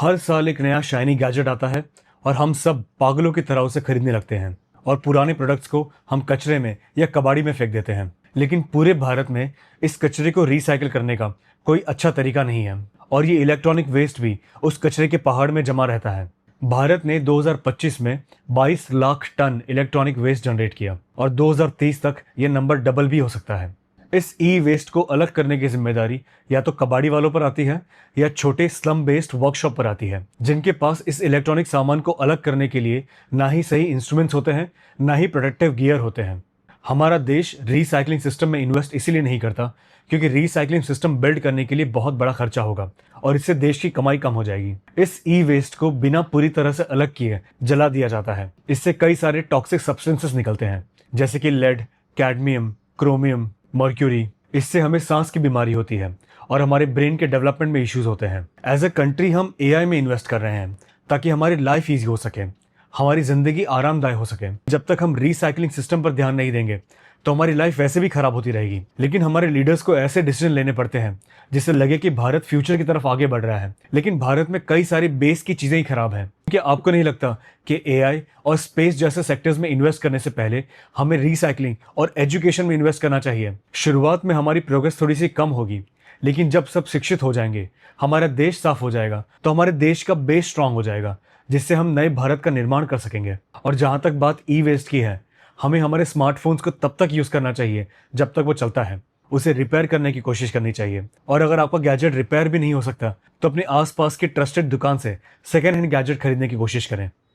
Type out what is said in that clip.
हर साल एक नया शाइनी गैजेट आता है और हम सब पागलों की तरह उसे खरीदने लगते हैं और पुराने प्रोडक्ट्स को हम कचरे में या कबाड़ी में फेंक देते हैं। लेकिन पूरे भारत में इस कचरे को रिसाइकिल करने का कोई अच्छा तरीका नहीं है और ये इलेक्ट्रॉनिक वेस्ट भी उस कचरे के पहाड़ में जमा रहता है। भारत ने 2025 में 22 lakh ton electronic waste generate किया और 2030 तक ये नंबर डबल भी हो सकता है। इस ई वेस्ट को अलग करने की जिम्मेदारी या तो कबाड़ी वालों पर आती है या छोटे स्लम बेस्ड वर्कशॉप पर आती है, जिनके पास इस इलेक्ट्रॉनिक सामान को अलग करने के लिए ना ही सही इंस्ट्रूमेंट्स होते हैं, ना ही प्रोटेक्टिव गियर होते हैं। हमारा देश रिसाइकलिंग सिस्टम में इन्वेस्ट इसीलिए नहीं करता क्योंकि रिसाइकलिंग सिस्टम बिल्ड करने के लिए बहुत बड़ा खर्चा होगा और इससे देश की कमाई कम हो जाएगी। इस ई वेस्ट को बिना पूरी तरह से अलग किए जला दिया जाता है। इससे कई सारे टॉक्सिक सब्सटेंसेस निकलते हैं, जैसे कि लेड, कैडमियम, क्रोमियम, मर्क्यूरी। इससे हमें सांस की बीमारी होती है और हमारे ब्रेन के डेवलपमेंट में इश्यूज होते हैं। एज अ कंट्री हम एआई में इन्वेस्ट कर रहे हैं ताकि हमारी लाइफ ईजी हो सके, हमारी जिंदगी आरामदायक हो सके। जब तक हम रिसाइकलिंग सिस्टम पर ध्यान नहीं देंगे तो हमारी लाइफ वैसे भी खराब होती रहेगी। लेकिन हमारे लीडर्स को ऐसे डिसीजन लेने पड़ते हैं जिससे लगे कि भारत फ्यूचर की तरफ आगे बढ़ रहा है, लेकिन भारत में कई सारी बेस की चीजें ही खराब हैं। क्या आपको नहीं लगता कि एआई और स्पेस जैसे सेक्टर्स में इन्वेस्ट करने से पहले हमें रिसाइकलिंग और एजुकेशन में इन्वेस्ट करना चाहिए? शुरुआत में हमारी प्रोग्रेस थोड़ी सी कम होगी, लेकिन जब सब शिक्षित हो जाएंगे, हमारा देश साफ हो जाएगा, तो हमारे देश का बेस स्ट्रांग हो जाएगा, जिससे हम नए भारत का निर्माण कर सकेंगे। और जहां तक बात ई वेस्ट की है, हमें हमारे स्मार्टफोन्स को तब तक यूज करना चाहिए जब तक वो चलता है। उसे रिपेयर करने की कोशिश करनी चाहिए। और अगर आपका गैजेट रिपेयर भी नहीं हो सकता तो अपने आसपास की ट्रस्टेड दुकान से सेकेंड हैंड गैजेट खरीदने की कोशिश करें।